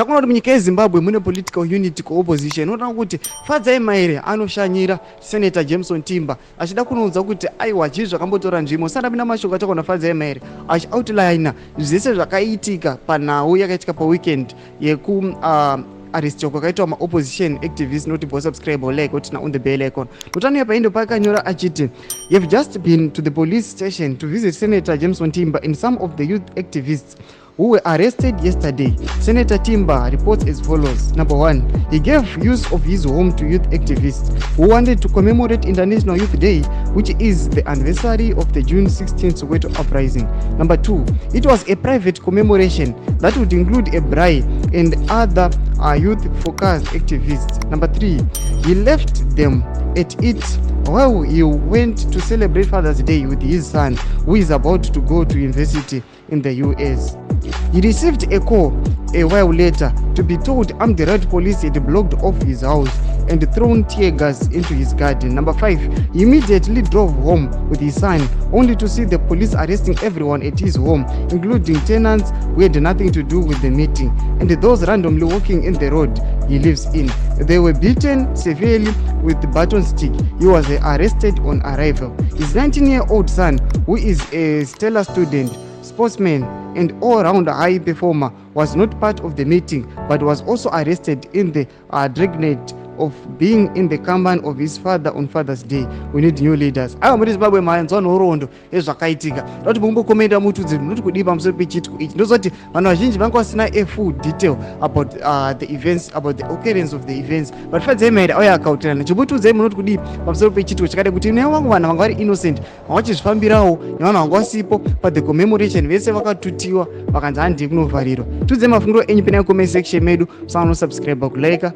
Takaona kuti munyika yeZimbabwe mune political unity opposition. Unotaura kuti Fadzai Mahere anoshanyira Senator Jameson Timba achida kunoudza kuti aiwa chizvi zvakambotora nzvimbo. Sadapinda mashoko atakaona Fadzai Mahere achioutline zvese zvakaitika panhau yakaitika paweekend yeku arrest kwakaitwa opposition activists not to subscribe or like or on the bell icon. Notani apa indo pakanyora achiti, "You've just been to the police station to visit Senator Jameson Timba and some of the youth activists who were arrested yesterday." Senator Timba reports as follows. Number 1, he gave use of his home to youth activists who wanted to commemorate International Youth Day, which is the anniversary of the June 16th Soweto uprising. Number 2, it was a private commemoration that would include a braai and other youth-focused activists. Number 3, he left them at it while he went to celebrate Father's Day with his son, who is about to go to university in the US. He received a call a while later to be told armed riot police had blocked off his house and thrown tear gas into his garden. Number 5, he immediately drove home with his son, only to see the police arresting everyone at his home, including tenants who had nothing to do with the meeting, and those randomly walking in the road he lives in. They were beaten severely with the baton stick. He was arrested on arrival. His 19-year-old son, who is a stellar student, sportsman, and all-round high performer, was not part of the meeting but was also arrested in the dragnet of being in the command of his father on Father's Day. We need new leaders. Aya muri Zimbabwe maanzwa nhorondo ezvakaitika. Kuti mumbokomenda mutudzi munoti kudi pamusoro pechitiko ichi. Ndozoti vanhu vazhinji vanga vasina a full detail about the events, about the occurrence of the events. But Fadzai Mahere auya akautirana. Chimutudzai munoti kudi pamusoro pechitiko chakade kuti ne vangu vanhu vanga vari innocent vanga vachizvifambirawo nevanhu vanga vasipo pa the commemoration vese vakatutiwa vakanzi handii kunovharirwa. Tudzai mafungiro enyu pena comment section medu. Musano subscribe kulike.